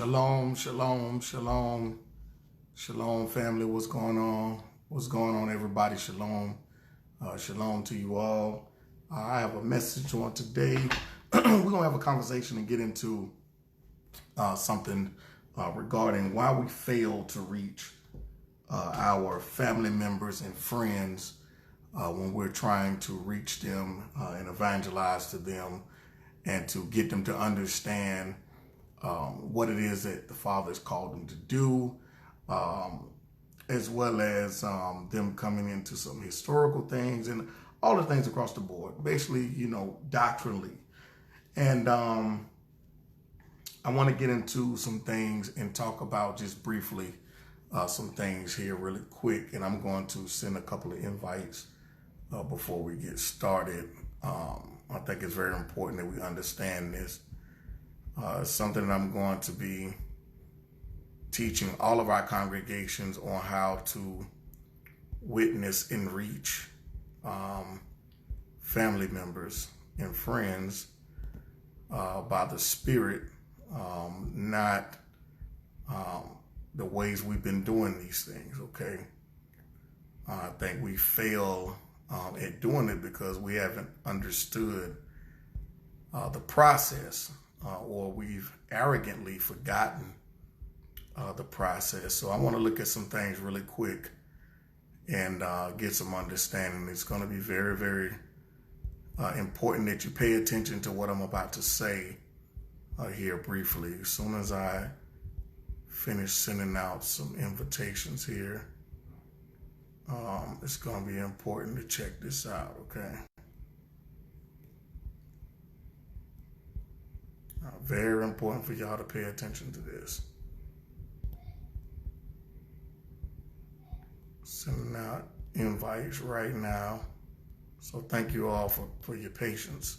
Shalom, shalom, shalom, shalom, family. What's going on? What's going on, everybody? Shalom, shalom to you all. I have a message on today. We're gonna have a conversation and get into something regarding why we fail to reach our family members and friends when we're trying to reach them and evangelize to them and to get them to understand what it is that the Father has called them to do, as well as them coming into some historical things and all the things across the board, basically, doctrinally. And I want to get into some things and talk about just briefly some things here really quick. And I'm going to send a couple of invites before we get started. I think it's very important that we understand this. It's something that I'm going to be teaching all of our congregations on how to witness and reach family members and friends by the Spirit, not the ways we've been doing these things, okay? I think we fail at doing it because we haven't understood the process, or we've arrogantly forgotten the process. So I want to look at some things really quick and get some understanding. It's going to be very, very important that you pay attention to what I'm about to say here briefly. As soon as I finish sending out some invitations here, it's going to be important to check this out, okay? Very important for y'all to pay attention to this. Sending out invites right now. So thank you all for your patience.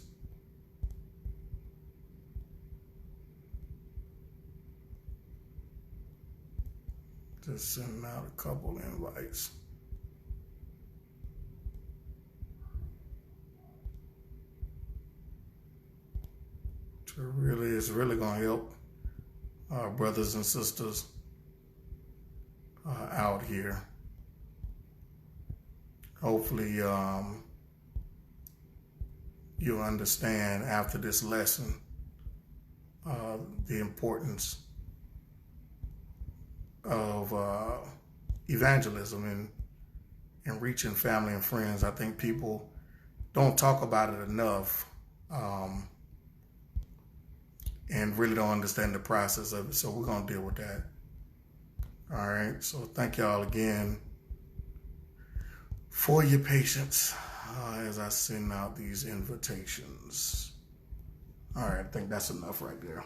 Just sending out a couple invites. It's really going to help our brothers and sisters out here. Hopefully, you'll understand after this lesson the importance of evangelism and reaching family and friends. I think people don't talk about it enough. And really don't understand the process of it. So we're going to deal with that. All right. So thank y'all again for your patience as I send out these invitations. All right. I think that's enough right there.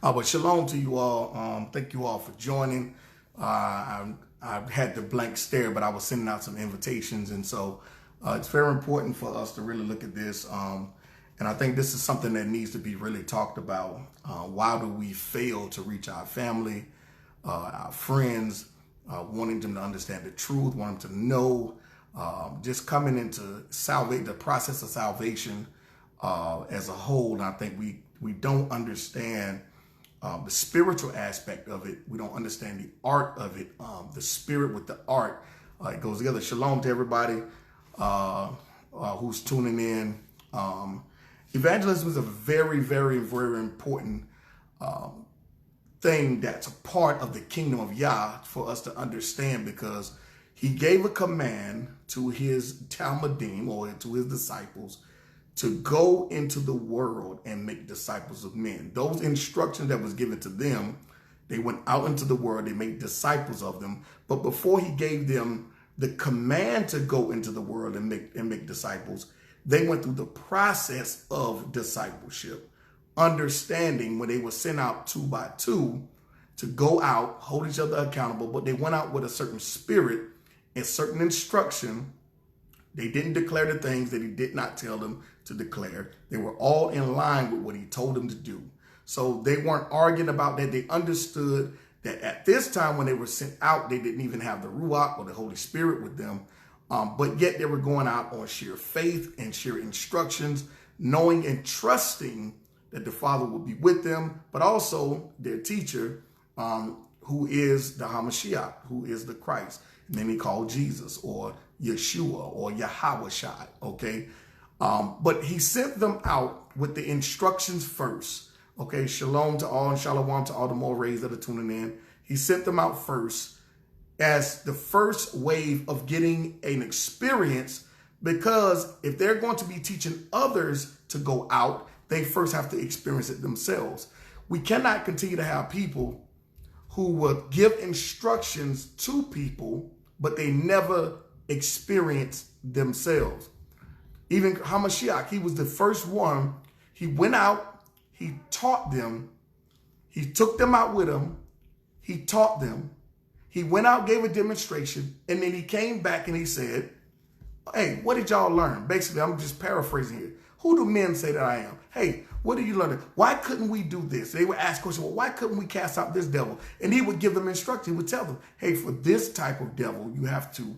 But shalom to you all. Thank you all for joining. I had the blank stare, but I was sending out some invitations. And so it's very important for us to really look at this. And I think this is something that needs to be really talked about. Why do we fail to reach our family, our friends, wanting them to understand the truth, wanting them to know, just coming into the process of salvation as a whole. And I think we don't understand the spiritual aspect of it. We don't understand the art of it, the spirit with the art. It goes together. Shalom to everybody who's tuning in. Evangelism is a very, very, very important thing that's a part of the kingdom of Yah for us to understand, because he gave a command to his Talmudim, or to his disciples, to go into the world and make disciples of men. Those instructions that was given to them, they went out into the world, they made disciples of them. But before he gave them the command to go into the world and make disciples, they went through the process of discipleship, understanding when they were sent out 2 by 2 to go out, hold each other accountable, but they went out with a certain spirit and certain instruction. They didn't declare the things that he did not tell them to declare. They were all in line with what he told them to do. So they weren't arguing about that. They understood that at this time when they were sent out, they didn't even have the Ruach or the Holy Spirit with them. But yet they were going out on sheer faith and sheer instructions, knowing and trusting that the Father would be with them, but also their teacher, who is the Hamashiach, who is the Christ. And then he called Jesus or Yeshua or Yahawashai, okay? But he sent them out with the instructions first, okay? Shalom to all and shalom to all the Morays that are tuning in. He sent them out first as the first wave of getting an experience, because if they're going to be teaching others to go out, they first have to experience it themselves. We cannot continue to have people who will give instructions to people, but they never experience themselves. Even Hamashiach, he was the first one. He went out, he taught them, he took them out with him, he taught them, he went out, gave a demonstration, and then he came back and he said, hey, what did y'all learn? Basically, I'm just paraphrasing here. Who do men say that I am? Hey, what did you learn? Why couldn't we do this? They would ask questions, well, why couldn't we cast out this devil? And he would give them instruction. He would tell them, hey, for this type of devil, you have to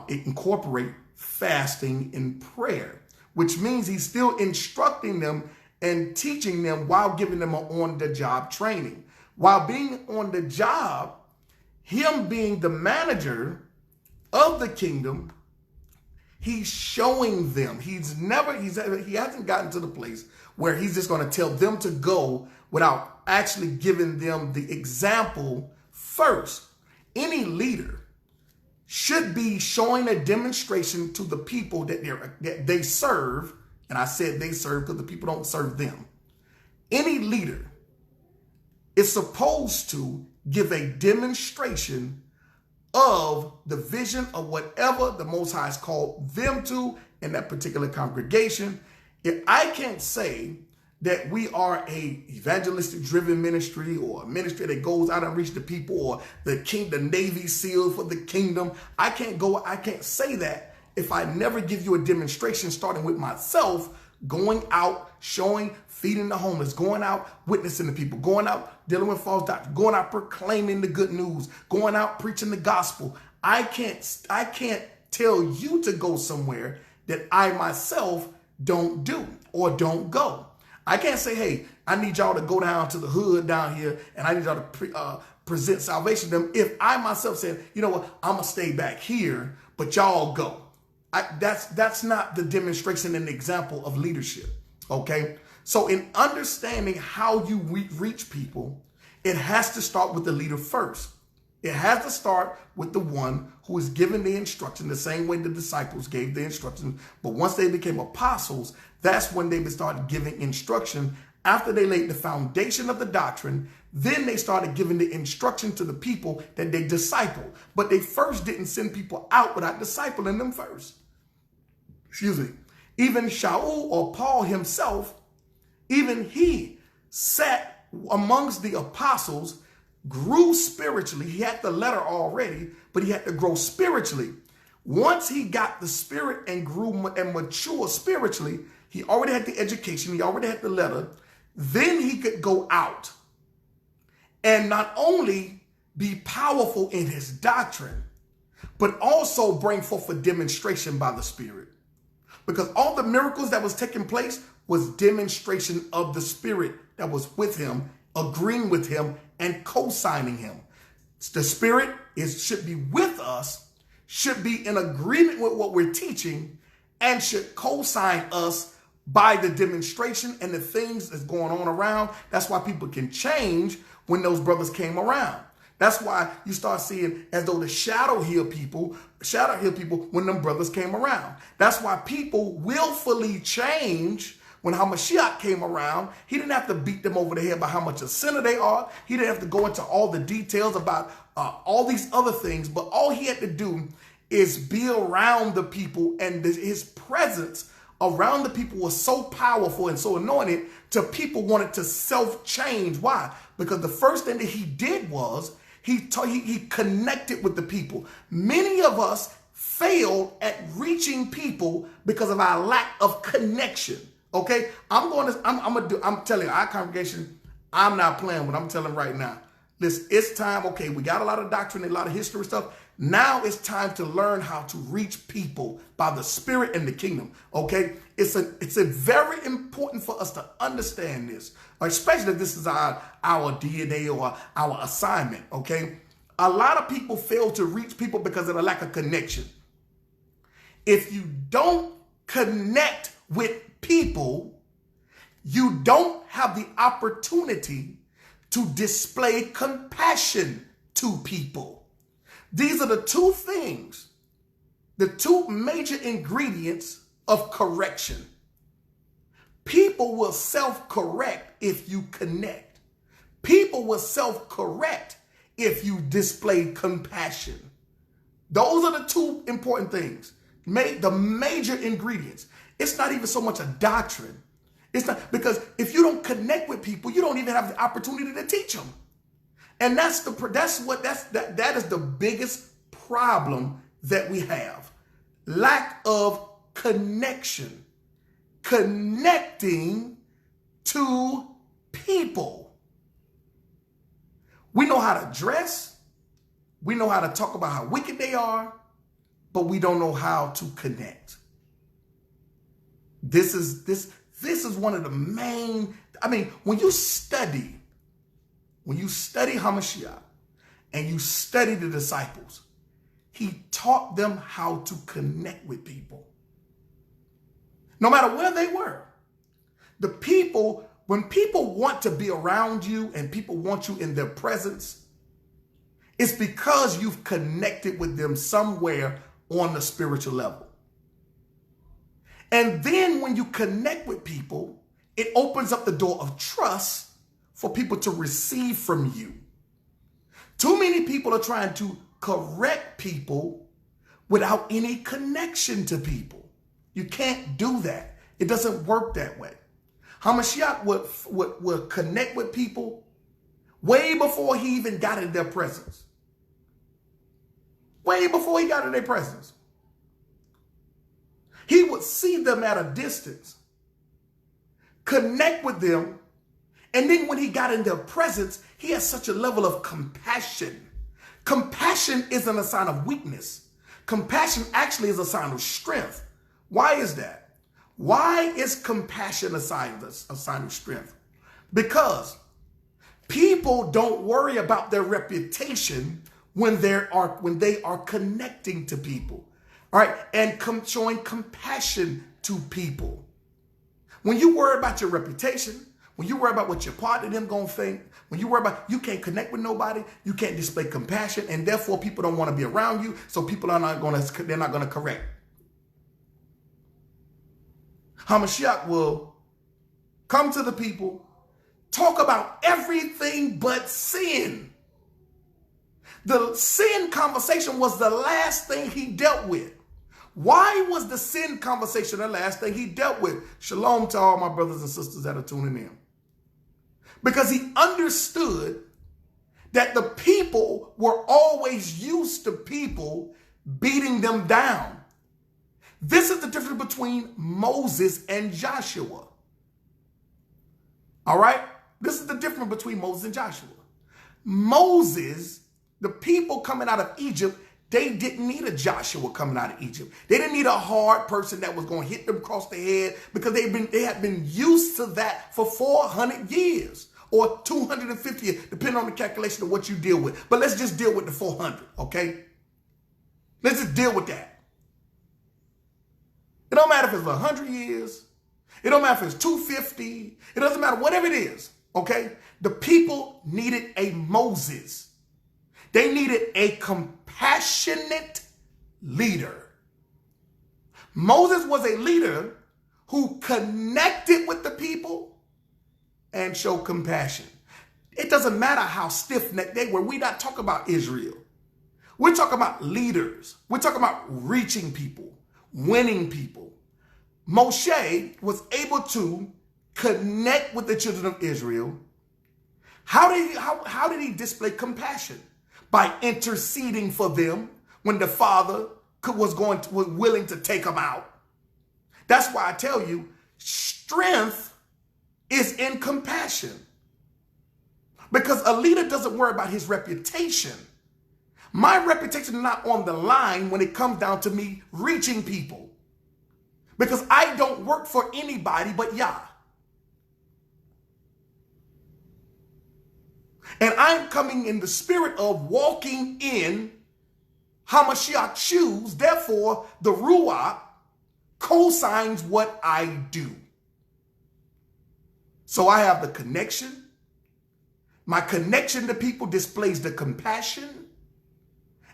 incorporate fasting and prayer, which means he's still instructing them and teaching them while giving them an on-the-job training. While being on the job, him being the manager of the kingdom, he's showing them. He hasn't gotten to the place where he's just going to tell them to go without actually giving them the example first. Any leader should be showing a demonstration to the people that they serve. And I said they serve because the people don't serve them. Any leader is supposed to give a demonstration of the vision of whatever the Most High has called them to in that particular congregation. If I can't say that we are a evangelistic driven ministry or a ministry that goes out and reach the people, or the Navy SEAL for the kingdom, I can't say that if I never give you a demonstration, starting with myself, going out, showing, feeding the homeless, going out, witnessing the people, going out, dealing with false doctrine, going out, proclaiming the good news, going out, preaching the gospel. I can't tell you to go somewhere that I myself don't do or don't go. I can't say, hey, I need y'all to go down to the hood down here and I need y'all to present salvation to them. If I myself said, you know what, I'm going to stay back here, but y'all go. That's not the demonstration and example of leadership, okay? So in understanding how you reach people, it has to start with the leader first. It has to start with the one who is given the instruction the same way the disciples gave the instruction. But once they became apostles, that's when they started giving instruction. After they laid the foundation of the doctrine, then they started giving the instruction to the people that they discipled. But they first didn't send people out without discipling them first. Excuse me. Even Shaul or Paul himself, even he sat amongst the apostles, grew spiritually. He had the letter already, but he had to grow spiritually. Once he got the spirit and grew and matured spiritually, he already had the education, he already had the letter. Then he could go out and not only be powerful in his doctrine, but also bring forth a demonstration by the Spirit. Because all the miracles that was taking place was demonstration of the Spirit that was with him, agreeing with him, and co-signing him. The Spirit should be with us, should be in agreement with what we're teaching, and should co-sign us by the demonstration and the things that's going on around. That's why people can change when those brothers came around. That's why you start seeing as though the shadow heal people when them brothers came around. That's why people willfully change. When Hamashiach came around, he didn't have to beat them over the head by how much a sinner they are. He didn't have to go into all the details about all these other things. But all he had to do is be around the people, and his presence around the people was so powerful and so anointed to people wanted to self-change. Why? Because the first thing that he did was he connected with the people. Many of us failed at reaching people because of our lack of connection. Okay, I'm telling you, our congregation, I'm not playing with. I'm telling right now. Listen, it's time. Okay, we got a lot of doctrine, a lot of history stuff. Now it's time to learn how to reach people by the Spirit and the kingdom. Okay, it's a very important for us to understand this, especially if this is our DNA or our assignment. Okay, a lot of people fail to reach people because of the lack of connection. If you don't connect with people, you don't have the opportunity to display compassion to people. These are the two things, the two major ingredients of correction. People will self-correct if you connect. People will self-correct if you display compassion. Those are the two important things, the major ingredients. It's not even so much a doctrine. It's not, because if you don't connect with people, you don't even have the opportunity to teach them. And that is the biggest problem that we have. Lack of connection. Connecting to people. We know how to dress. We know how to talk about how wicked they are, but we don't know how to connect. This is one of the main, when you study Hamashiach and you study the disciples, he taught them how to connect with people. No matter where they were. When people want to be around you and people want you in their presence, it's because you've connected with them somewhere on the spiritual level. And then when you connect with people, it opens up the door of trust for people to receive from you. Too many people are trying to correct people without any connection to people. You can't do that. It doesn't work that way. Hamashiach would connect with people way before he even got in their presence. Way before he got in their presence. He would see them at a distance, connect with them, and then when he got in their presence, he had such a level of compassion. Compassion isn't a sign of weakness. Compassion actually is a sign of strength. Why is that? Why is compassion a sign of strength? Because people don't worry about their reputation when they are connecting to people. All right, and showing compassion to people. When you worry about your reputation, when you worry about what your partner them gonna think, when you worry about you can't connect with nobody, you can't display compassion, and therefore people don't want to be around you, so people they're not gonna correct. Hamashiach will come to the people, talk about everything but sin. The sin conversation was the last thing he dealt with. Why was the sin conversation the last thing he dealt with? Shalom to all my brothers and sisters that are tuning in. Because he understood that the people were always used to people beating them down. This is the difference between Moses and Joshua. All right? This is the difference between Moses and Joshua. Moses, the people coming out of Egypt, they didn't need a Joshua coming out of Egypt. They didn't need a hard person that was going to hit them across the head, because they had been used to that for 400 years or 250 years, depending on the calculation of what you deal with. But let's just deal with the 400, okay? Let's just deal with that. It don't matter if it's 100 years. It don't matter if it's 250. It doesn't matter, whatever it is, okay? The people needed a Moses. They needed a compassionate leader. Moses was a leader who connected with the people and showed compassion. It doesn't matter how stiff-necked they were. We're not talking about Israel. We're talking about leaders. We're talking about reaching people, winning people. Moshe was able to connect with the children of Israel. How did he display compassion? By interceding for them when the father was willing to take them out. That's why I tell you, strength is in compassion. Because a leader doesn't worry about his reputation. My reputation is not on the line when it comes down to me reaching people. Because I don't work for anybody but Yah. And I'm coming in the spirit of walking in Hamashiach's shoes. Therefore, the Ruach co-signs what I do. So I have the connection. My connection to people displays the compassion.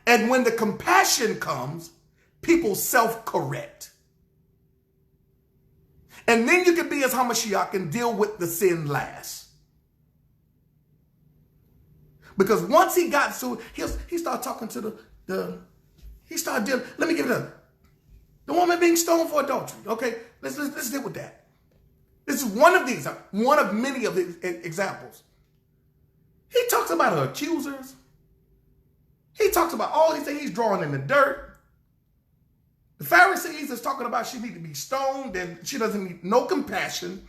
And when the compassion comes, people self-correct. And then you can be as Hamashiach and deal with the sin last. Because once he got to, he started talking to he started dealing, let me give it up. The woman being stoned for adultery. Okay, let's deal with that. This is one of these, one of many of the examples. He talks about her accusers. He talks about all these things he's drawing in the dirt. The Pharisees is talking about she need to be stoned and she doesn't need no compassion.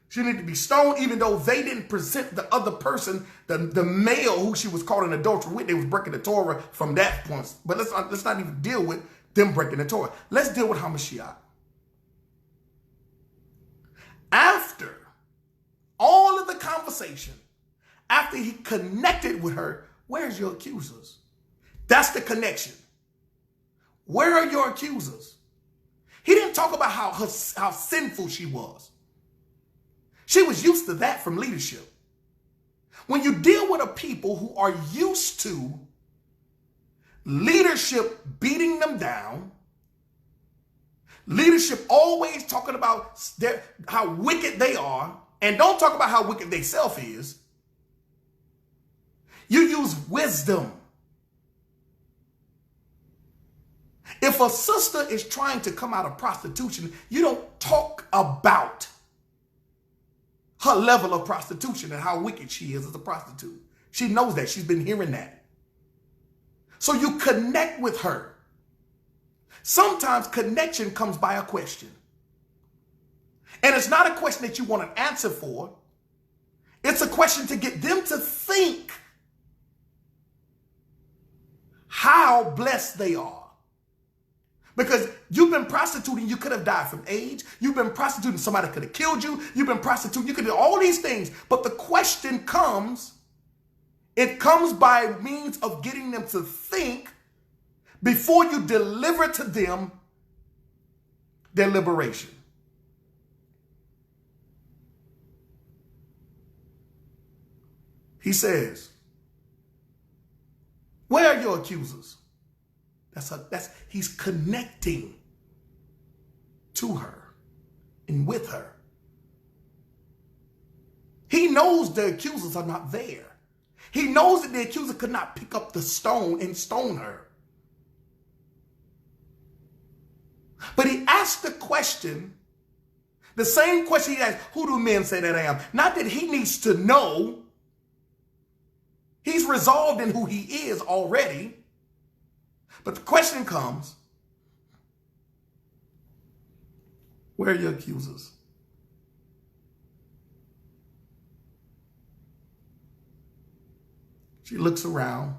She need to be stoned even though they didn't present the other person, the male who she was caught in adultery with. They was breaking the Torah from that point. But let's not even deal with them breaking the Torah. Let's deal with Hamashiach. After all of the conversation, after he connected with her, where's your accusers? That's the connection. Where are your accusers? He didn't talk about how sinful she was. She was used to that from leadership. When you deal with a people who are used to leadership beating them down, leadership always talking about how wicked they are, and don't talk about how wicked they self is, you use wisdom. If a sister is trying to come out of prostitution, you don't talk about her level of prostitution and how wicked she is as a prostitute. She knows that. She's been hearing that. So you connect with her. Sometimes connection comes by a question. And it's not a question that you want an answer for. It's a question to get them to think how blessed they are. Because you've been prostituting, you could have died from AIDS. You've been prostituting, somebody could have killed you. You've been prostituting, you could do all these things. But the question comes, it comes by means of getting them to think before you deliver to them their liberation. He says, where are your accusers? He's connecting to her and with her. He knows the accusers are not there. He knows that the accuser could not pick up the stone and stone her. But he asked the question, the same question he asked, who do men say that I am? Not that he needs to know. He's resolved in who he is already. But the question comes, where are your accusers? She looks around.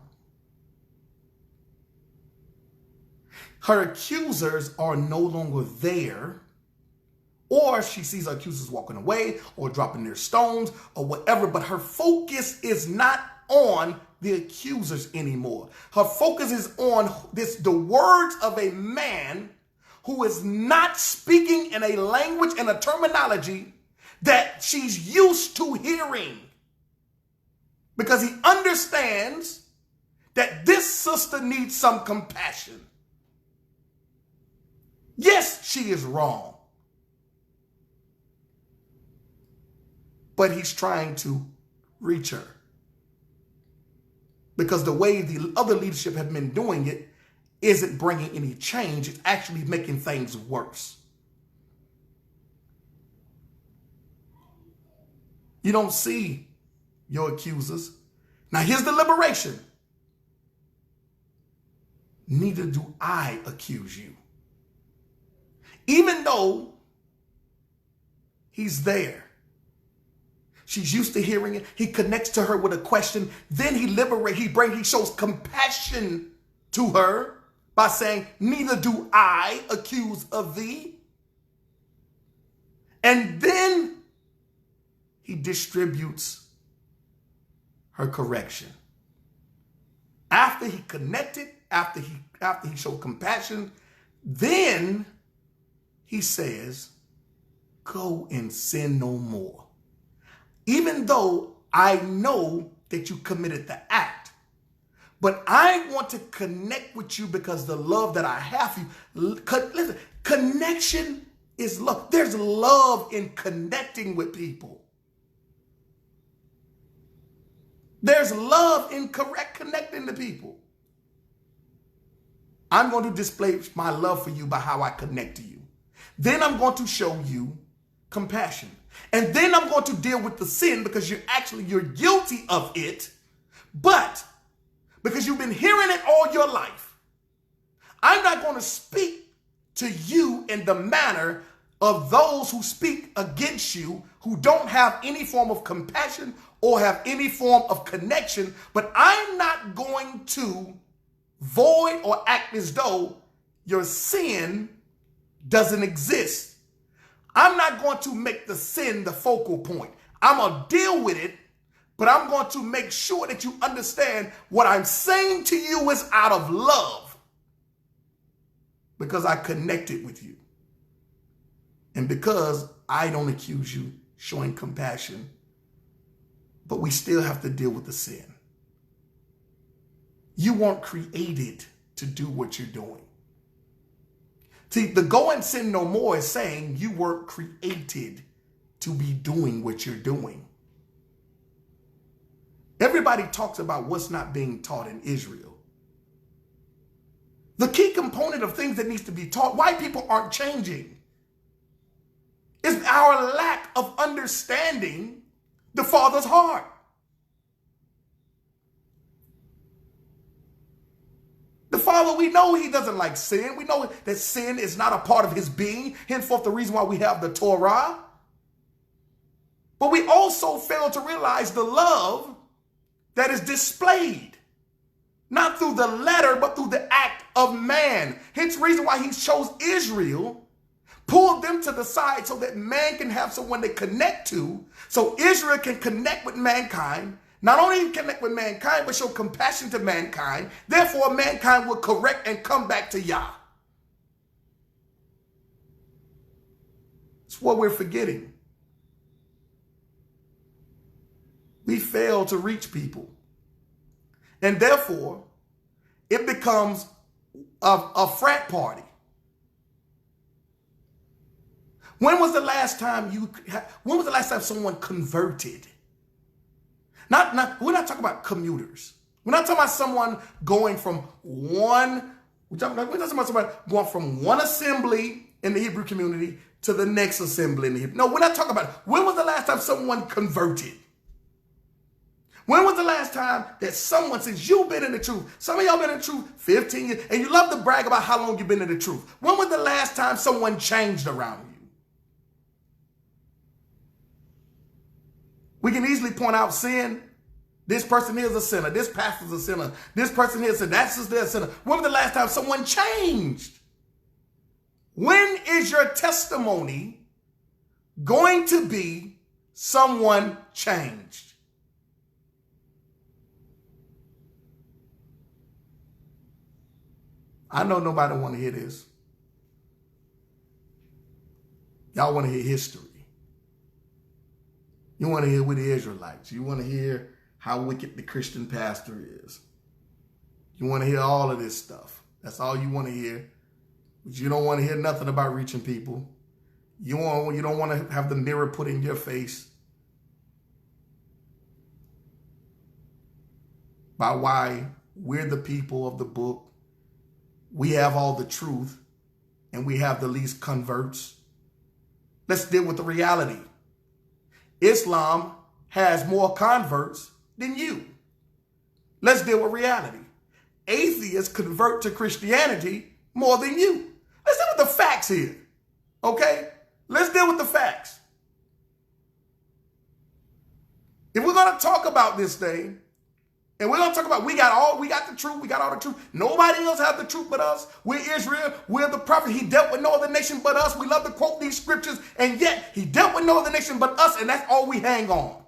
Her accusers are no longer there, or she sees her accusers walking away or dropping their stones or whatever, but her focus is not on the accusers anymore. Her focus is on the words of a man who is not speaking in a language and a terminology that she's used to hearing. Because he understands that this sister needs some compassion. Yes, she is wrong. But he's trying to reach her. Because the way the other leadership have been doing it isn't bringing any change. It's actually making things worse. You don't see your accusers. Now here's the liberation. Neither do I accuse you. Even though he's there. She's used to hearing it. He connects to her with a question. Then he shows compassion to her by saying, neither do I accuse of thee. And then he distributes her correction. After he connected, after he showed compassion, then he says, go and sin no more. Even though I know that you committed the act, but I want to connect with you because the love that I have for you. Listen, connection is love. There's love in connecting with people. There's love in connecting to people. I'm going to display my love for you by how I connect to you. Then I'm going to show you compassion. And then I'm going to deal with the sin because you're guilty of it. But because you've been hearing it all your life, I'm not going to speak to you in the manner of those who speak against you, who don't have any form of compassion or have any form of connection. But I'm not going to void or act as though your sin doesn't exist. I'm not going to make the sin the focal point. I'm going to deal with it, but I'm going to make sure that you understand what I'm saying to you is out of love because I connected with you. And because I don't accuse you, showing compassion, but we still have to deal with the sin. You weren't created to do what you're doing. See, the go and sin no more is saying you weren't created to be doing what you're doing. Everybody talks about what's not being taught in Israel. The key component of things that needs to be taught, why people aren't changing, is our lack of understanding the Father's heart. The Father, we know he doesn't like sin. We know that sin is not a part of his being. Henceforth, the reason why we have the Torah. But we also fail to realize the love that is displayed, not through the letter, but through the act of man. Hence the reason why he chose Israel, pulled them to the side so that man can have someone to connect to, so Israel can connect with mankind. Not only connect with mankind, but show compassion to mankind. Therefore, mankind will correct and come back to Yah. It's what we're forgetting. We fail to reach people. And therefore, it becomes a frat party. When was the last time someone converted? We're not talking about commuters. We're not talking about someone going from one assembly in the Hebrew community to the next assembly in the Hebrew. No, we're not talking about it. When was the last time someone converted? When was the last time that someone, since you've been in the truth, some of y'all been in the truth 15 years, and you love to brag about how long you've been in the truth. When was the last time someone changed around you? We can easily point out sin. This person here is a sinner. This pastor's a sinner. This person here is a sinner. That's just their sinner. When was the last time someone changed? When is your testimony going to be someone changed? I know nobody want to hear this. Y'all want to hear history. You want to hear with the Israelites. You want to hear how wicked the Christian pastor is. You want to hear all of this stuff. That's all you want to hear. But you don't want to hear nothing about reaching people. You don't want to have the mirror put in your face by why we're the people of the book. We have all the truth and we have the least converts. Let's deal with the reality. Islam has more converts than you. Let's deal with reality. Atheists convert to Christianity more than you. Let's deal with the facts here. Okay? Let's deal with the facts. If we're going to talk about this thing, And we're going to talk about we got the truth. We got all the truth. Nobody else has the truth but us. We're Israel. We're the prophet. He dealt with no other nation but us. We love to quote these scriptures. And yet he dealt with no other nation but us. And that's all we hang on.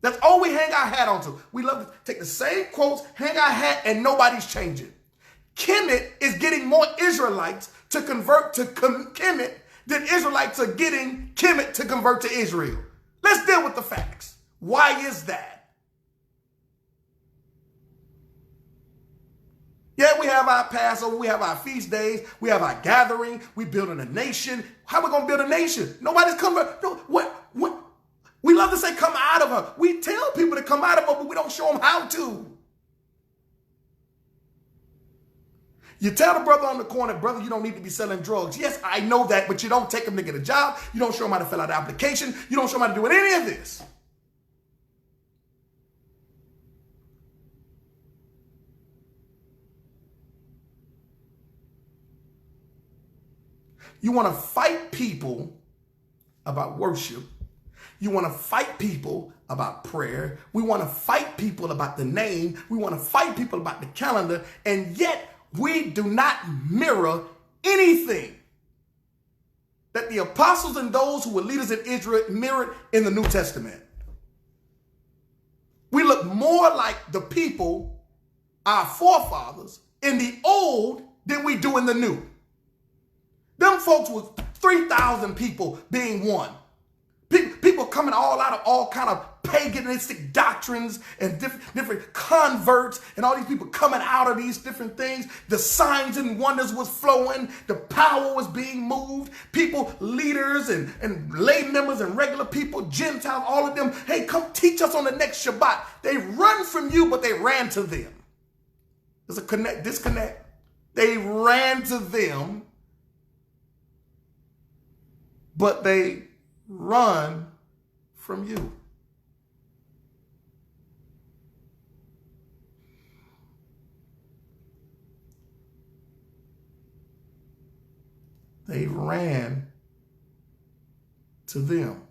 That's all we hang our hat on to. We love to take the same quotes, hang our hat, and nobody's changing. Kemet is getting more Israelites to convert to Kemet than Israelites are getting Kemet to convert to Israel. Let's deal with the facts. Why is that? Yeah, we have our Passover, we have our feast days, we have our gathering, we building a nation. How are we going to build a nation? Nobody's coming. No, what? We love to say come out of her. We tell people to come out of her, but we don't show them how to. You tell the brother on the corner, brother, you don't need to be selling drugs. Yes, I know that, but you don't take him to get a job. You don't show him how to fill out an application. You don't show him how to do any of this. You want to fight people about worship. You want to fight people about prayer. We want to fight people about the name. We want to fight people about the calendar. And yet we do not mirror anything that the apostles and those who were leaders in Israel mirrored in the New Testament. We look more like the people, our forefathers, in the old than we do in the new. Them folks was 3,000 people being one. People coming all out of all kind of paganistic doctrines and different converts and all these people coming out of these different things. The signs and wonders was flowing. The power was being moved. People, leaders and lay members and regular people, Gentiles, all of them, hey, come teach us on the next Shabbat. They run from you, but they ran to them. There's a disconnect. They ran to them, but they run from you. They ran to them.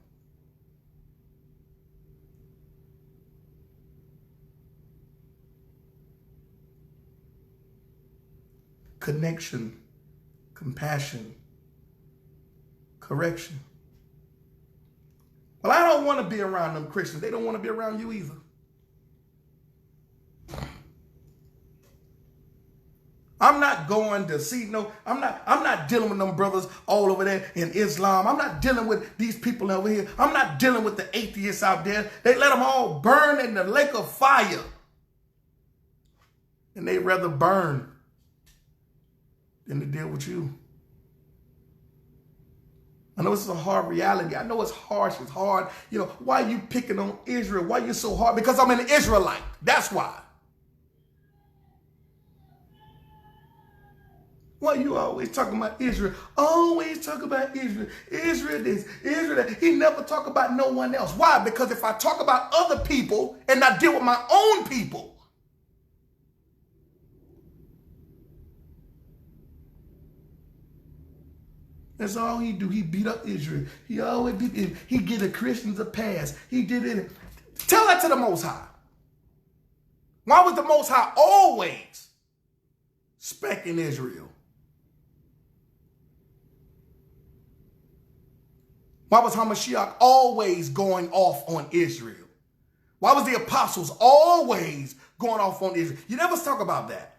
Connection, compassion, correction. Well, I don't want to be around them Christians. They don't want to be around you either. I'm not going to see I'm not dealing with them brothers all over there in Islam. I'm not dealing with these people over here. I'm not dealing with the atheists out there. They let them all burn in the lake of fire. And they'd rather burn than to deal with you. I know this is a hard reality. I know it's harsh. It's hard. You know, why are you picking on Israel? Why are you so hard? Because I'm an Israelite. That's why. Why you always talking about Israel? Always talk about Israel. Israel this, Israel that. He never talk about no one else. Why? Because if I talk about other people and not deal with my own people, that's all he do. He beat up Israel. He always beat him. He give the Christians a pass. He did it. Tell that to the Most High. Why was the Most High always specking Israel? Why was Hamashiach always going off on Israel? Why was the apostles always going off on Israel? You never talk about that.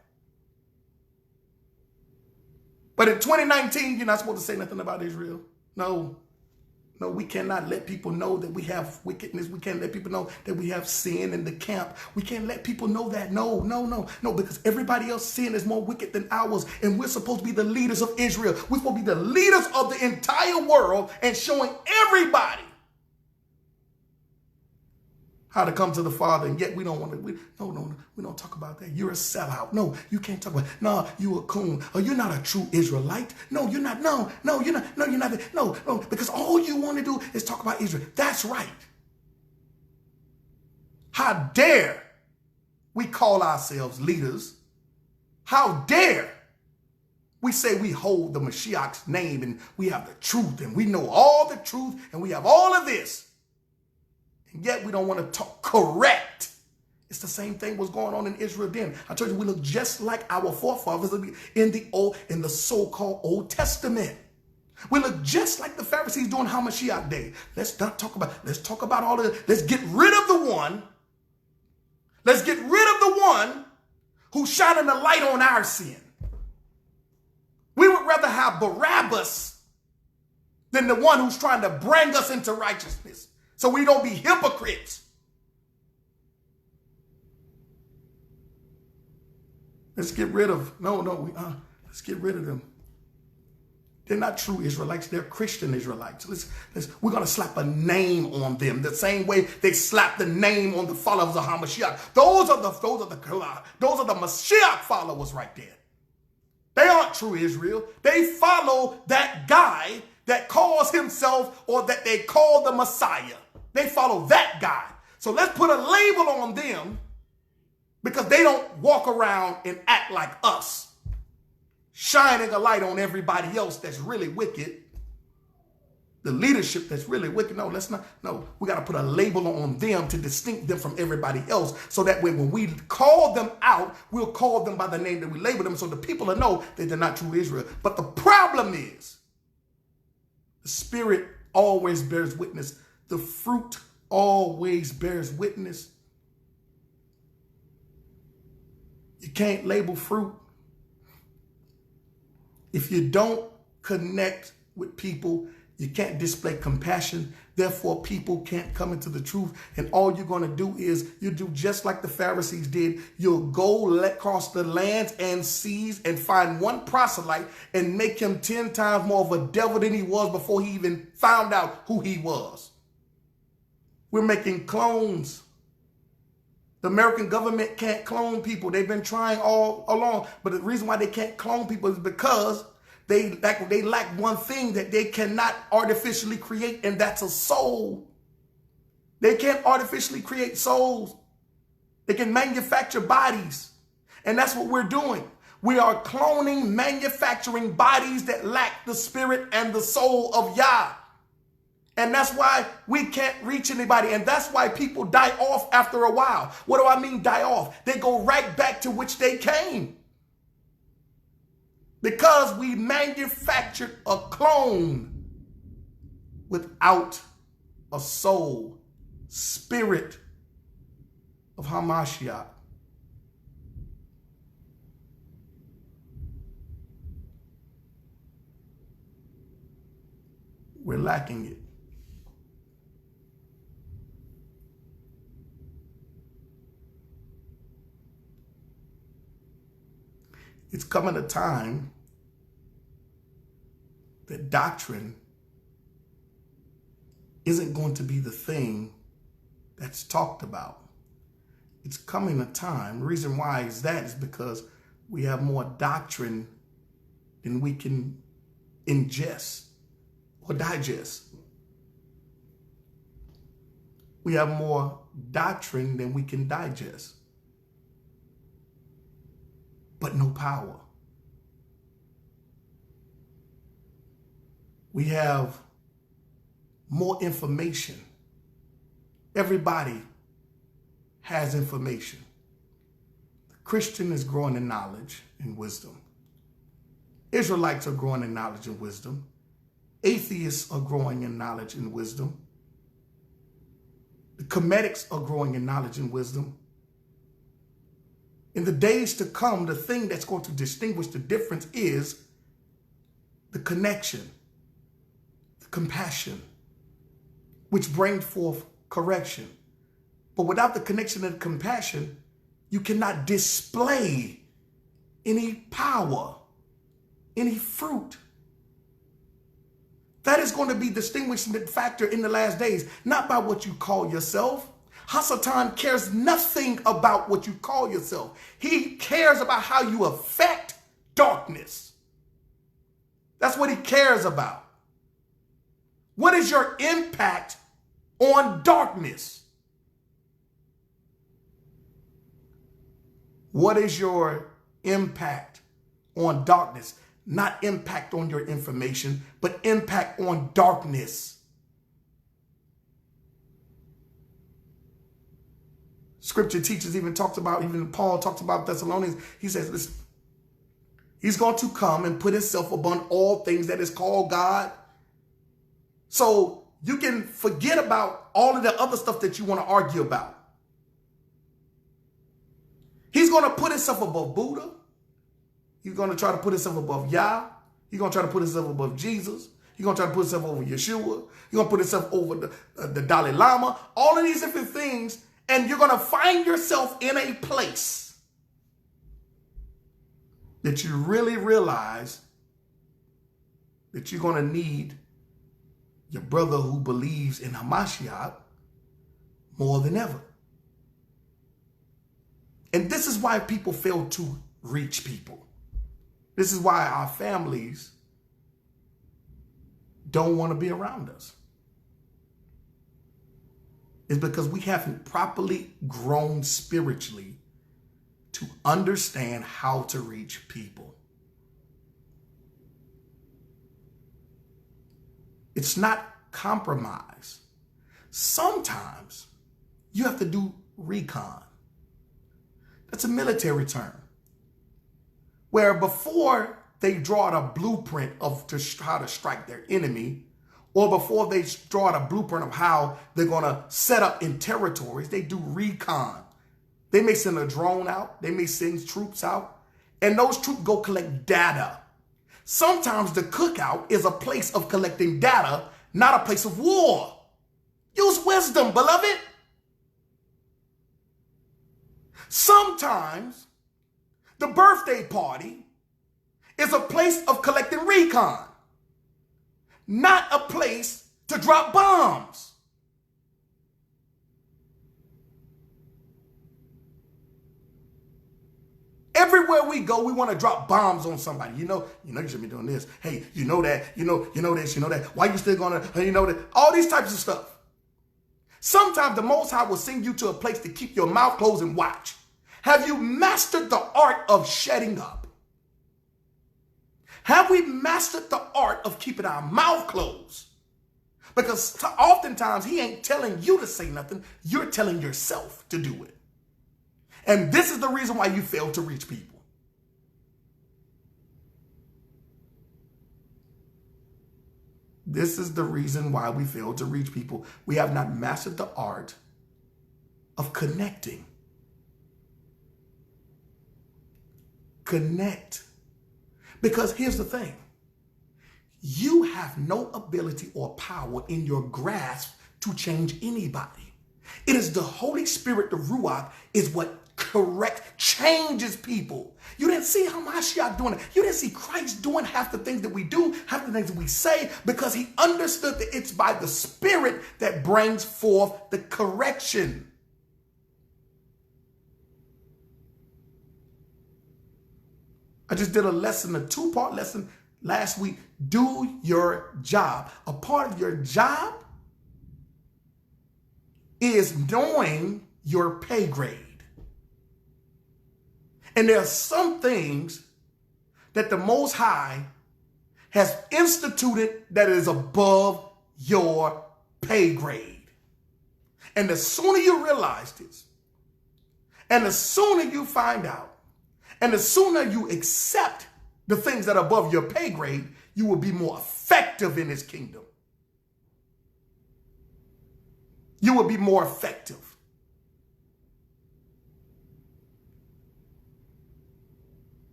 But in 2019, you're not supposed to say nothing about Israel. No, we cannot let people know that we have wickedness. We can't let people know that we have sin in the camp. We can't let people know that. No, because everybody else's sin is more wicked than ours. And we're supposed to be the leaders of Israel. We're supposed to be the leaders of the entire world and showing everybody how to come to the Father, and yet we don't want to. We don't talk about that. You're a sellout. No, you can't talk about. No, you a coon. Or you're not a true Israelite. No, you're not. No, you're not. No, you're not. No, because all you want to do is talk about Israel. That's right. How dare we call ourselves leaders? How dare we say we hold the Mashiach's name and we have the truth and we know all the truth and we have all of this. And yet we don't want to correct It's the same thing was going on in Israel then. I told you we look just like our forefathers in the so-called Old Testament. We look just like the Pharisees during Hamashiach day. Let's talk about all of it. Let's get rid of the one. Let's get rid of the one who's shining the light on our sin. We would rather have Barabbas than the one who's trying to bring us into righteousness, so we don't be hypocrites. Let's get rid of, let's get rid of them. They're not true Israelites. They're Christian Israelites. We're going to slap a name on them the same way they slapped the name on the followers of Hamashiach. Those are the Mashiach followers right there. They aren't true Israel. They follow that guy that calls himself, or that they call the Messiah. They follow that guy. So let's put a label on them, because they don't walk around and act like us, shining a light on everybody else that's really wicked. The leadership that's really wicked. No, we got to put a label on them to distinct them from everybody else. So that way, when we call them out, we'll call them by the name that we label them, so the people will know that they're not true Israel. But the problem is, the Spirit always bears witness. The fruit always bears witness. You can't label fruit. If you don't connect with people, you can't display compassion. Therefore, people can't come into the truth. And all you're going to do is you do just like the Pharisees did. You'll go across the lands and seas and find one proselyte and make him 10 times more of a devil than he was before he even found out who he was. We're making clones. The American government can't clone people. They've been trying all along. But the reason why they can't clone people is because they lack one thing that they cannot artificially create, and that's a soul. They can't artificially create souls. They can manufacture bodies. And that's what we're doing. We are cloning, manufacturing bodies that lack the spirit and the soul of Yah. And that's why we can't reach anybody. And that's why people die off after a while. What do I mean die off? They go right back to which they came. Because we manufactured a clone without a soul, spirit of Hamashiach. We're lacking it. It's coming a time that doctrine isn't going to be the thing that's talked about. It's coming a time. The reason why is that is because we have more doctrine than we can ingest or digest. We have more doctrine than we can digest, but no power. We have more information. Everybody has information. The Christian is growing in knowledge and wisdom. Israelites are growing in knowledge and wisdom. Atheists are growing in knowledge and wisdom. The Comedics are growing in knowledge and wisdom. In the days to come, the thing that's going to distinguish the difference is the connection, the compassion, which brings forth correction. But without the connection and compassion, you cannot display any power, any fruit. That is going to be distinguishing factor in the last days, not by what you call yourself. Hasatan cares nothing about what you call yourself. He cares about how you affect darkness. That's what he cares about. What is your impact on darkness? What is your impact on darkness? Not impact on your information, but impact on darkness. Scripture teaches, even Paul talks about Thessalonians. He says, listen, he's going to come and put himself upon all things that is called God. So you can forget about all of the other stuff that you want to argue about. He's going to put himself above Buddha. He's going to try to put himself above Yah. He's going to try to put himself above Jesus. He's going to try to put himself over Yeshua. He's going to put himself over the Dalai Lama. All of these different things. And you're going to find yourself in a place that you really realize that you're going to need your brother who believes in Hamashiach more than ever. And this is why people fail to reach people. This is why our families don't want to be around us. It's because we haven't properly grown spiritually to understand how to reach people. It's not compromise. Sometimes you have to do recon. That's a military term. Where before they draw out a blueprint of how to strike their enemy, or before they draw out a blueprint of how they're going to set up in territories, they do recon. They may send a drone out. They may send troops out. And those troops go collect data. Sometimes the cookout is a place of collecting data, not a place of war. Use wisdom, beloved. Sometimes the birthday party is a place of collecting recon, not a place to drop bombs. Everywhere we go, we want to drop bombs on somebody. You know you should be doing this. Hey, you know that, you know this, you know that. Why you still gonna, you know that? All these types of stuff. Sometimes the Most High will send you to a place to keep your mouth closed and watch. Have you mastered the art of shutting up? Have we mastered the art of keeping our mouth closed? Because oftentimes he ain't telling you to say nothing. You're telling yourself to do it. And this is the reason why you fail to reach people. This is the reason why we fail to reach people. We have not mastered the art of connecting. Connect. Because here's the thing. You have no ability or power in your grasp to change anybody. It is the Holy Spirit, the Ruach, is what changes people. You didn't see Hamashiach doing it. You didn't see Christ doing half the things that we do, half the things that we say, because he understood that it's by the Spirit that brings forth the correction. I just did a lesson, a 2-part lesson last week. Do your job. A part of your job is knowing your pay grade. And there are some things that the Most High has instituted that is above your pay grade. And the sooner you realize this, and the sooner you find out, and the sooner you accept the things that are above your pay grade, you will be more effective in his kingdom. You will be more effective.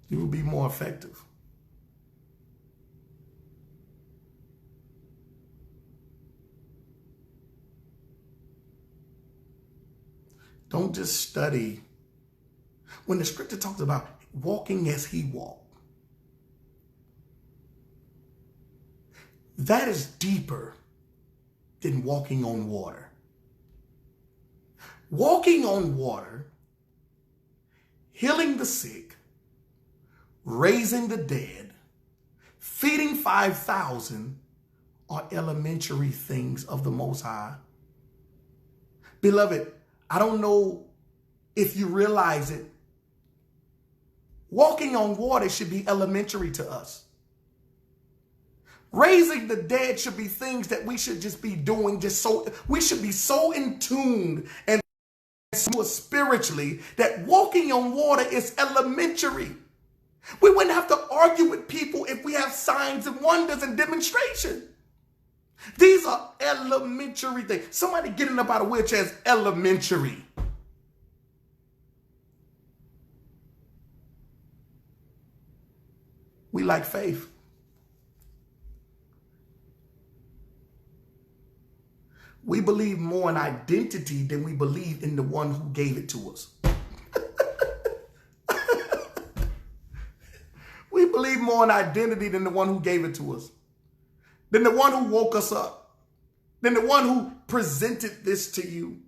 You will be more effective. Don't just study. When the scripture talks about walking as he walked, that is deeper than walking on water. Walking on water, healing the sick, raising the dead, feeding 5,000 are elementary things of the Most High. Beloved, I don't know if you realize it. Walking on water should be elementary to us. Raising the dead should be things that we should just be doing, we should be so in tune and so spiritually that walking on water is elementary. We wouldn't have to argue with people if we have signs and wonders and demonstration. These are elementary things. Somebody getting up out of a wheelchair is elementary. We like faith. We believe more in identity than we believe in the one who gave it to us. We believe more in identity than the one who gave it to us, than the one who woke us up, than the one who presented this to you.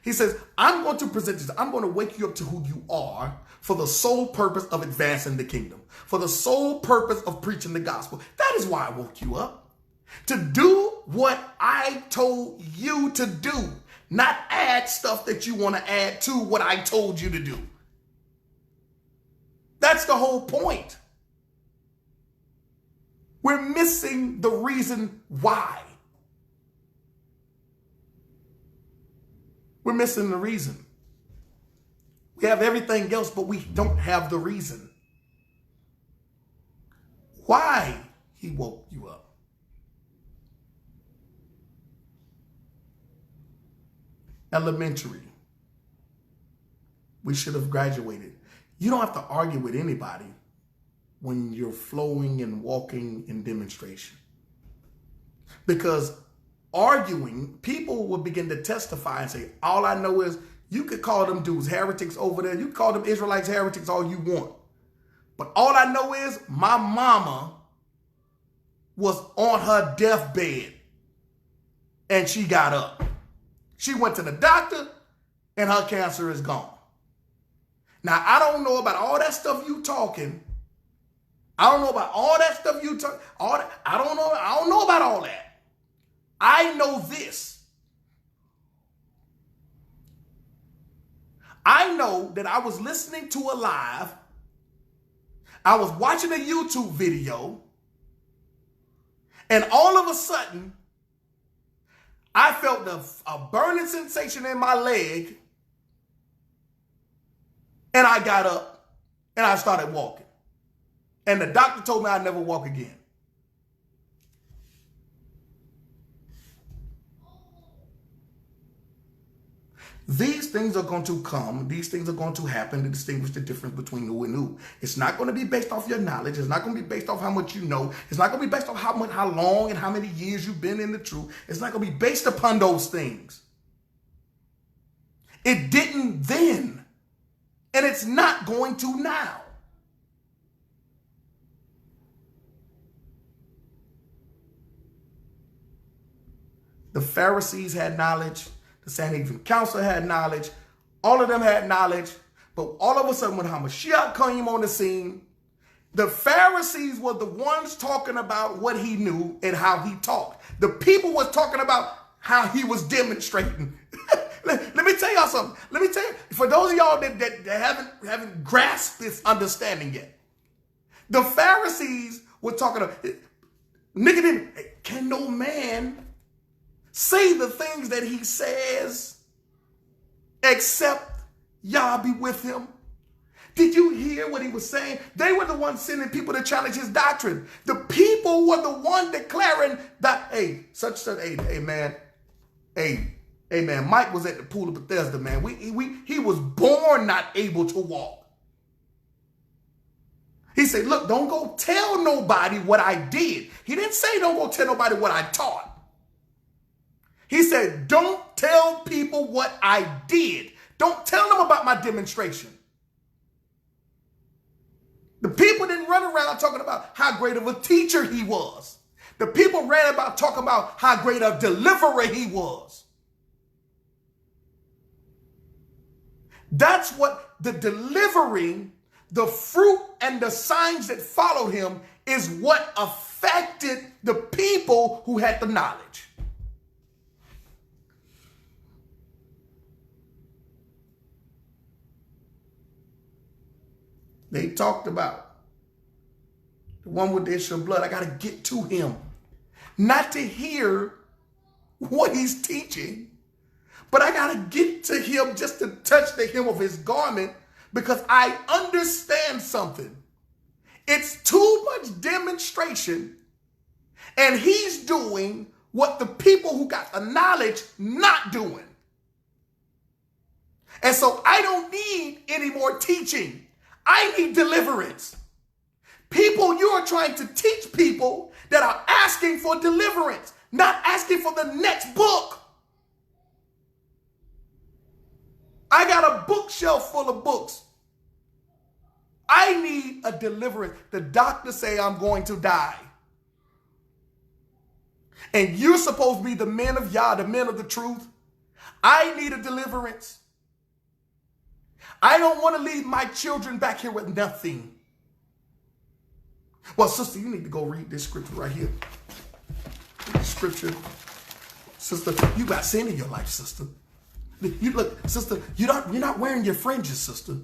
He says, I'm going to present this. I'm going to wake you up to who you are for the sole purpose of advancing the kingdom, for the sole purpose of preaching the gospel. That is why I woke you up. To do what I told you to do, not add stuff that you want to add to what I told you to do. That's the whole point. We're missing the reason why. We're missing the reason. We have everything else, but we don't have the reason why he woke you up. Elementary. We should have graduated. You don't have to argue with anybody when you're flowing and walking in demonstration. Because arguing, people will begin to testify and say, all I know is you could call them dudes heretics over there. You can call them Israelites heretics all you want. But all I know is my mama was on her deathbed and she got up. She went to the doctor and her cancer is gone. Now, I don't know about all that stuff you talking. I don't know about all that stuff you talk. I don't know about all that. I know this. I know that I was listening to a live. I was watching a YouTube video. And all of a sudden, I felt a burning sensation in my leg. And I got up and I started walking. And the doctor told me I'd never walk again. These things are going to come. These things are going to happen to distinguish the difference between who and who. It's not going to be based off your knowledge. It's not going to be based off how much you know. It's not going to be based off how long and how many years you've been in the truth. It's not going to be based upon those things. It didn't then. And it's not going to now. The Pharisees had knowledge. The Sanhedrin Council had knowledge. All of them had knowledge. But all of a sudden, when Hamashiach came on the scene, the Pharisees were the ones talking about what he knew and how he talked. The people was talking about how he was demonstrating. Let me tell y'all something. Let me tell you, for those of y'all that haven't grasped this understanding yet, the Pharisees were talking about, Nicodemus, can no man say the things that he says except Yah be with him? Did you hear what he was saying? They were the ones sending people to challenge his doctrine. The people were the one declaring that, hey, man, Mike was at the pool of Bethesda, man. He was born not able to walk. He said, look, don't go tell nobody what I did. He didn't say don't go tell nobody what I taught. He said, don't tell people what I did. Don't tell them about my demonstration. The people didn't run around talking about how great of a teacher he was. The people ran about talking about how great a deliverer he was. That's what the delivering, the fruit and the signs that followed him is what affected the people who had the knowledge. They talked about the one with the issue of blood. I got to get to him. Not to hear what he's teaching, but I got to get to him just to touch the hem of his garment, because I understand something. It's too much demonstration, and he's doing what the people who got the knowledge not doing. And so I don't need any more teaching. I need deliverance. People, you are trying to teach people that are asking for deliverance, not asking for the next book. I got a bookshelf full of books. I need a deliverance. The doctors say I'm going to die. And you're supposed to be the men of Yah, the men of the truth. I need a deliverance. I don't want to leave my children back here with nothing. Well, sister, you need to go read this scripture right here. This scripture. Sister, you got sin in your life, sister. You look, sister, you're not wearing your fringes, sister.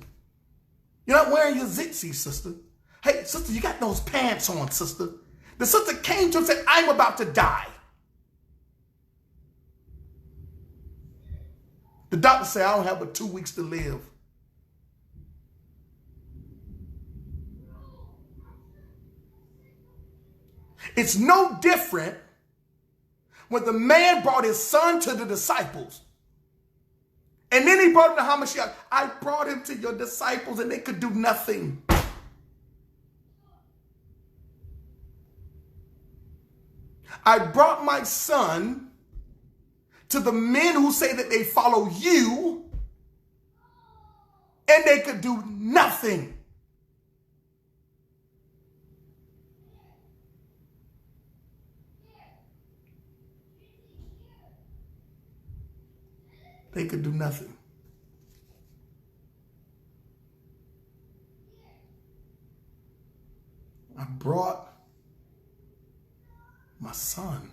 You're not wearing your zitsies, sister. Hey, sister, you got those pants on, sister. The sister came to him and said, I'm about to die. The doctor said, I don't have but 2 weeks to live. It's no different when the man brought his son to the disciples. And then he brought him to Hamashiach. I brought him to your disciples and they could do nothing. I brought my son to the men who say that they follow you, and they could do nothing. They could do nothing. I brought my son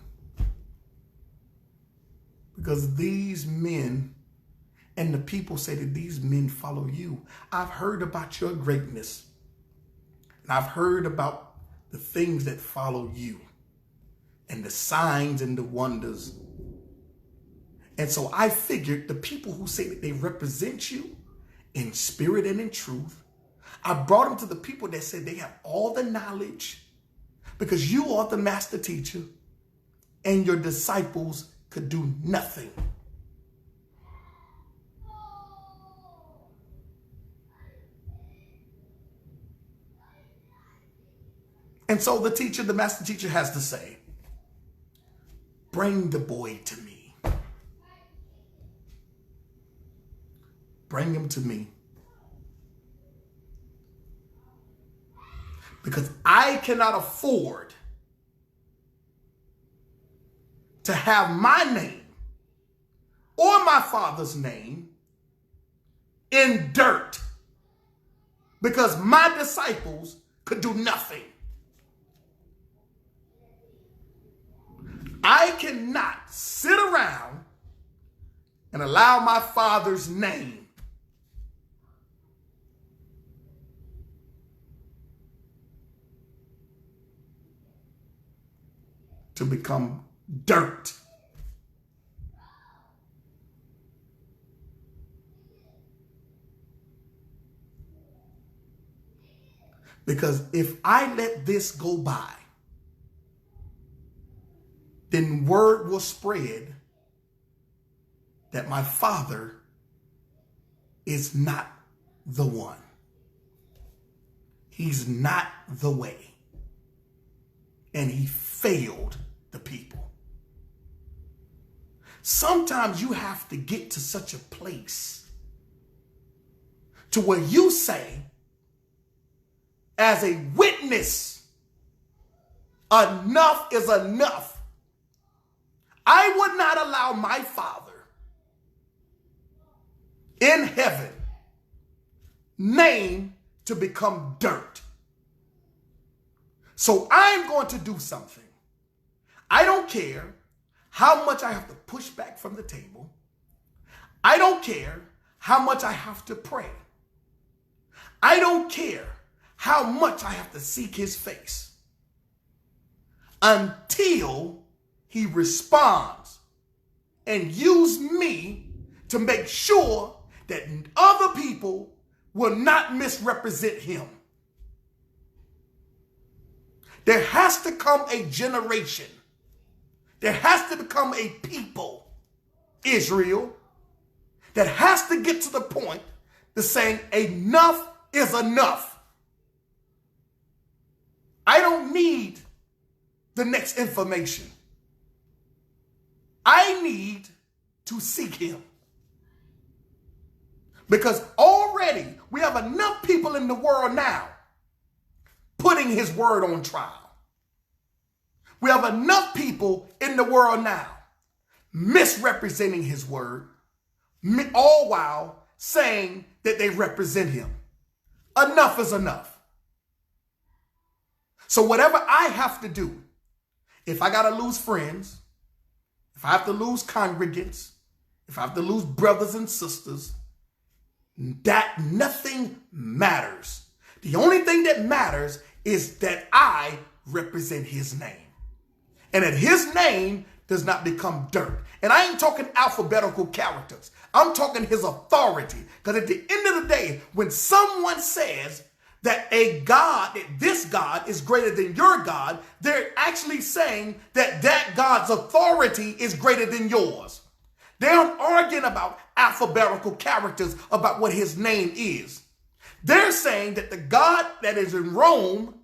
because these men and the people say that these men follow you. I've heard about your greatness, and I've heard about the things that follow you and the signs and the wonders. And so I figured the people who say that they represent you in spirit and in truth, I brought them to the people that said they have all the knowledge, because you are the master teacher and your disciples could do nothing. And so the teacher, the master teacher, has to say, bring the boy to me. Bring him to me. Because I cannot afford to have my name or my father's name in dirt, because my disciples could do nothing. I cannot sit around and allow my father's name to become dirt. Because if I let this go by, then word will spread that my father is not the one. He's not the way. And he failed the people. Sometimes you have to get to such a place to where you say, as a witness, enough is enough. I would not allow my Father in heaven name to become dirt. So I'm going to do something. I don't care how much I have to push back from the table. I don't care how much I have to pray. I don't care how much I have to seek his face. until he responds and use me to make sure that other people will not misrepresent him. There has to come a generation. There has to become a people, Israel, that has to get to the point to saying enough is enough. I don't need the next information. I need to seek him. Because already we have enough people in the world now putting his word on trial. We have enough people in the world now misrepresenting his word, all while saying that they represent him. Enough is enough. So whatever I have to do, if I got to lose friends, if I have to lose congregants, if I have to lose brothers and sisters, that nothing matters. The only thing that matters is that I represent his name. And that his name does not become dirt. And I ain't talking alphabetical characters. I'm talking his authority. Because at the end of the day, when someone says that that this God is greater than your God, they're actually saying that that God's authority is greater than yours. They aren't arguing about alphabetical characters about what his name is. They're saying that the God that is in Rome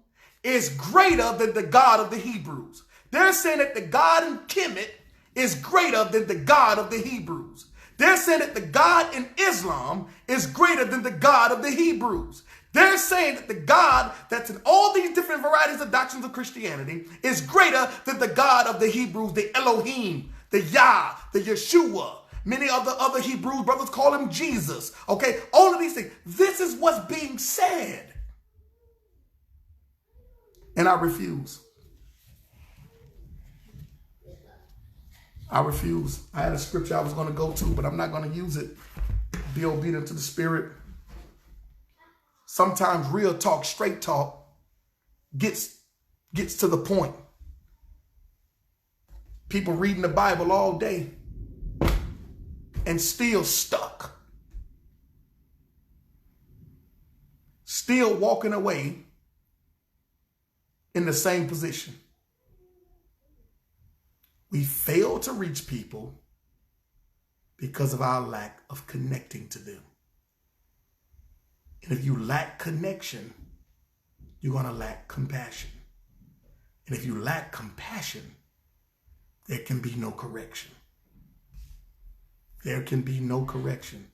is greater than the God of the Hebrews. They're saying that the God in Kemet is greater than the God of the Hebrews. They're saying that the God in Islam is greater than the God of the Hebrews. They're saying that the God that's in all these different varieties of doctrines of Christianity is greater than the God of the Hebrews, the Elohim, the Yah, the Yeshua. Many of the other Hebrew brothers call him Jesus. Okay, all of these things. This is what's being said. And I refuse. I refuse. I had a scripture I was going to go to, but I'm not going to use it. Be obedient to the Spirit. Sometimes real talk, straight talk gets to the point. People reading the Bible all day and still stuck. Still walking away in the same position. We fail to reach people because of our lack of connecting to them. And if you lack connection, you're going to lack compassion. And if you lack compassion, there can be no correction. There can be no correction.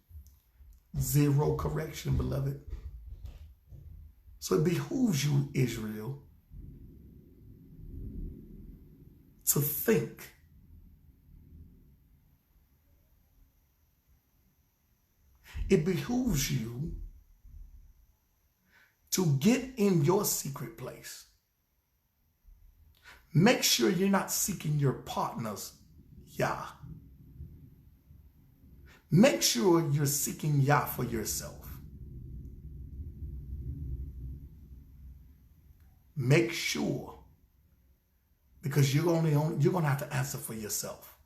Zero correction, beloved. So it behooves you, Israel, to think. It behooves you to get in your secret place. Make sure you're not seeking your partner's Yah. Make sure you're seeking Yah for yourself. Make sure, because you're going to have to answer for yourself.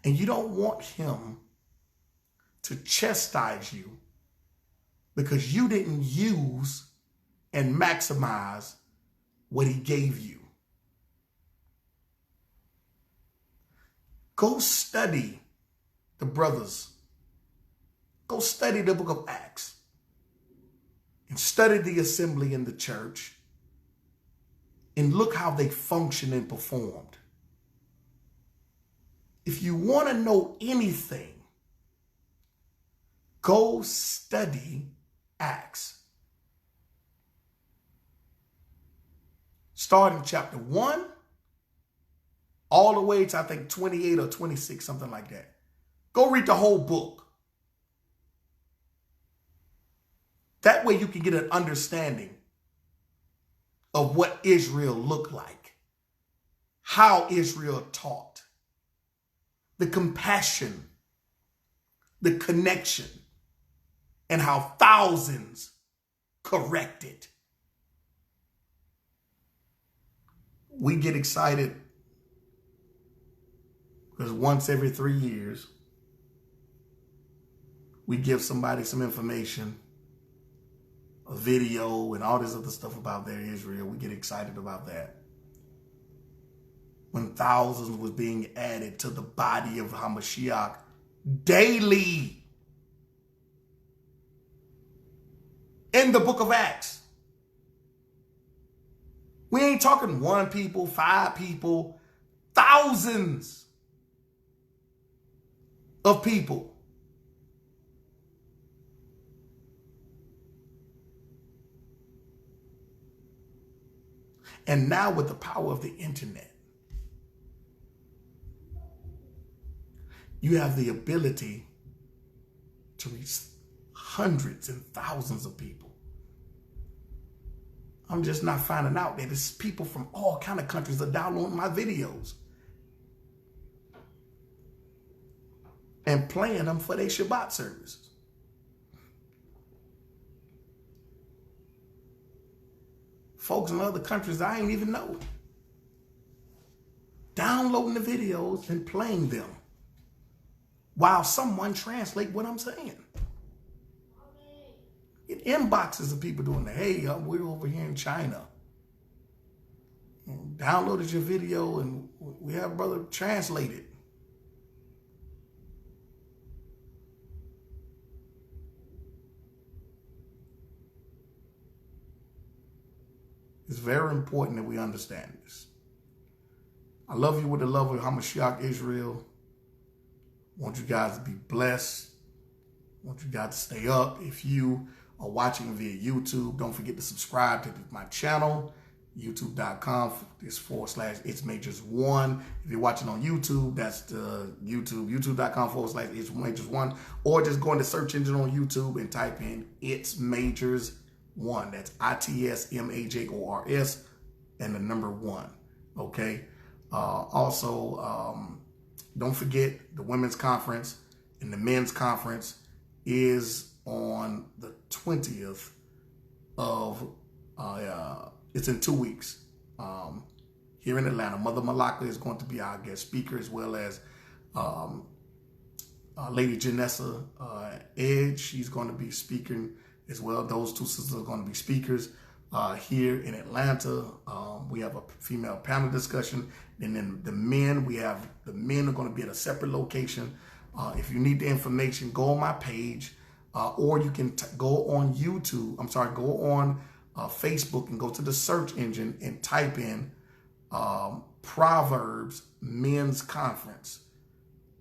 And you don't want him to chastise you because you didn't use and maximize what he gave you. Go study the brothers. Go study the book of Acts and study the assembly in the church and look how they functioned and performed. If you want to know anything, go study Acts. Start in chapter 1, all the way to, I think, 28 or 26, something like that. Go read the whole book. That way you can get an understanding of what Israel looked like, how Israel taught, the compassion, the connection, and how thousands corrected. We get excited because once every 3 years, we give somebody some information, a video, and all this other stuff about their Israel. We get excited about that. When thousands was being added to the body of Hamashiach daily in the book of Acts. We ain't talking 1 people, 5 people, thousands of people. And now with the power of the internet, you have the ability to reach hundreds and thousands of people. I'm just not finding out that it's people from all kind of countries that are downloading my videos and playing them for their Shabbat services. Folks in other countries I ain't even know, downloading the videos and playing them while someone translate what I'm saying. Get inboxes of people doing that. Hey, we're over here in China. And downloaded your video and we have brother translate it. It's very important that we understand this. I love you with the love of Hamashiach Israel. I want you guys to be blessed. I want you guys to stay up. If you are watching via YouTube, don't forget to subscribe to my channel, youtube.com/itsmajors1. If you're watching on YouTube, that's the youtube.com/itsmajors1. Or just go in the search engine on YouTube and type in It's Majors 1. That's ITSMAJORS and the number 1. Okay. Also, don't forget the women's conference and the men's conference is on the 20th of, it's in 2 weeks. Here in Atlanta, Mother Malaka is going to be our guest speaker, as well as Lady Janessa Edge. She's going to be speaking as well. Those 2 sisters are going to be speakers here in Atlanta. We have a female panel discussion. And then the men are going to be at a separate location. If you need the information, go on my page, or you can go on YouTube. Go on Facebook and go to the search engine and type in Proverbs Men's Conference.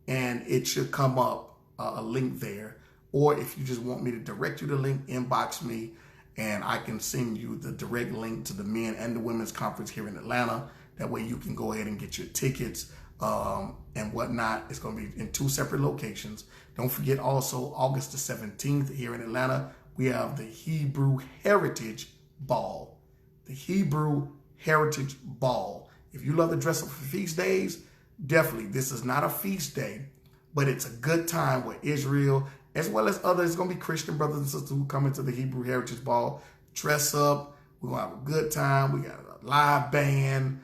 And it should come up a link there. Or if you just want me to direct you the link, inbox me and I can send you the direct link to the men and the women's conference here in Atlanta. That way you can go ahead and get your tickets and whatnot. It's going to be in 2 separate locations. Don't forget also August the 17th here in Atlanta, we have the Hebrew Heritage Ball. The Hebrew Heritage Ball. If you love to dress up for feast days, definitely. This is not a feast day, but it's a good time with Israel, as well as others. It's going to be Christian brothers and sisters who come into the Hebrew Heritage Ball, dress up. We're going to have a good time. We got a live band.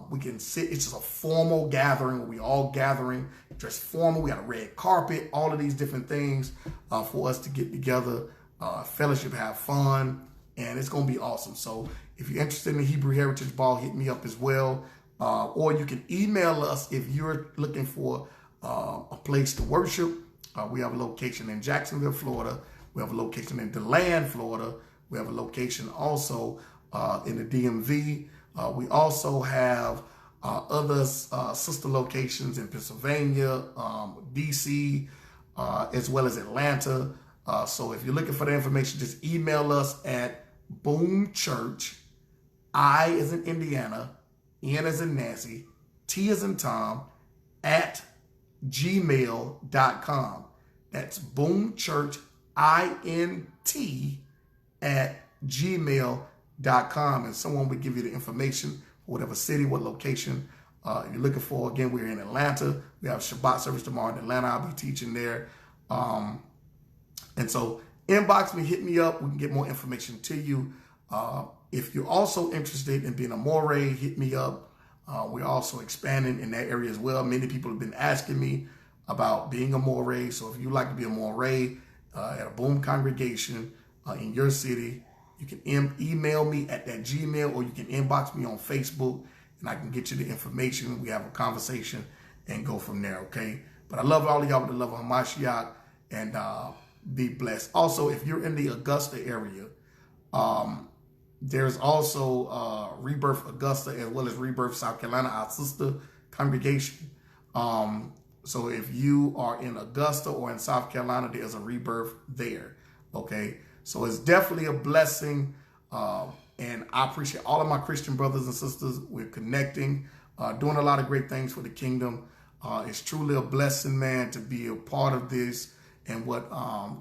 We can sit. It's just a formal gathering where we all gathering, dress formal. We got a red carpet, all of these different things for us to get together, fellowship, have fun, and it's going to be awesome. So if you're interested in the Hebrew Heritage Ball, hit me up as well. Or you can email us if you're looking for a place to worship. We have a location in Jacksonville, Florida. We have a location in DeLand, Florida. We have a location also in the DMV. We also have other sister locations in Pennsylvania, DC, as well as Atlanta. So if you're looking for the information, just email us at B.O.O.M Church, I as in Indiana, N as in Nancy, T as in Tom, at gmail.com. That's B.O.O.M Church, INT, at gmail.com, and someone would give you the information for whatever city, what location you're looking for. Again, we're in Atlanta. We have Shabbat service tomorrow in Atlanta. I'll be teaching there. And so inbox me, hit me up. We can get more information to you. If you're also interested in being a moray, hit me up. We're also expanding in that area as well. Many people have been asking me about being a moray. So if you'd like to be a moray at a B.O.O.M congregation in your city, you can email me at that Gmail, or you can inbox me on Facebook, and I can get you the information. We have a conversation and go from there, okay? But I love all of y'all with the love of Hamashiach, and be blessed. Also, if you're in the Augusta area, there's also Rebirth Augusta as well as Rebirth South Carolina, our sister congregation. So if you are in Augusta or in South Carolina, there's a Rebirth there, okay? So it's definitely a blessing, and I appreciate all of my Christian brothers and sisters. We're connecting, doing a lot of great things for the kingdom. It's truly a blessing, man, to be a part of this and what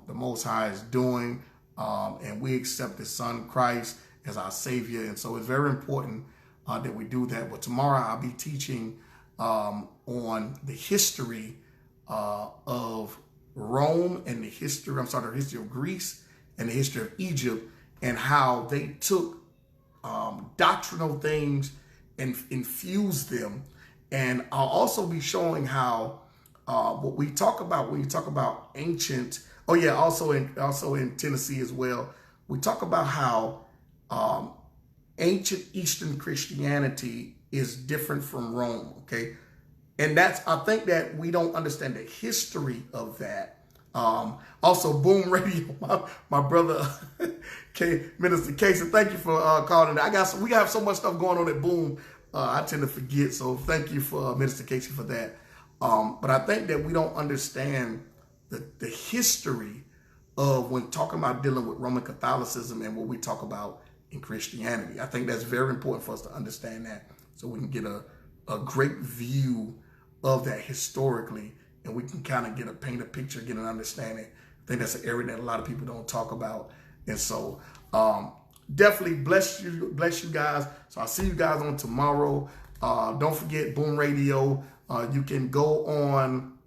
the Most High is doing. And we accept His Son, Christ, as our Savior. And so it's very important that we do that. But tomorrow I'll be teaching on the history of Rome and the history of Greece and the history of Egypt, and how they took doctrinal things and infused them. And I'll also be showing how what we talk about when you talk about ancient, also in Tennessee as well, we talk about how ancient Eastern Christianity is different from Rome, okay? And I think that we don't understand the history of that. Also, B.O.O.M Radio, my brother, Minister Casey, thank you for calling. We have so much stuff going on at B.O.O.M. I tend to forget, so thank you for Minister Casey for that. But I think that we don't understand the history of when talking about dealing with Roman Catholicism and what we talk about in Christianity. I think that's very important for us to understand that, so we can get a great view of that historically, and we can kind of paint a picture, get an understanding. I think that's an area that a lot of people don't talk about. And so definitely bless you guys. So I'll see you guys on tomorrow. Don't forget B.O.O.M Radio. You can go on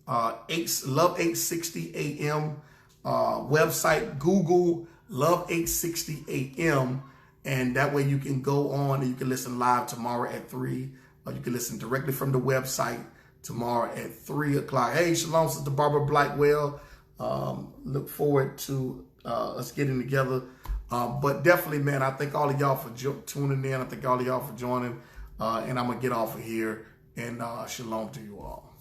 Love 860 AM website, Google Love 860 AM, and that way you can go on and you can listen live tomorrow at 3. Or you can listen directly from the website tomorrow at 3 o'clock. Hey, shalom, Sister Barbara Blackwell. Look forward to us getting together. But definitely, man, I thank all of y'all for tuning in. I thank all of y'all for joining. And I'm going to get off of here. And shalom to you all.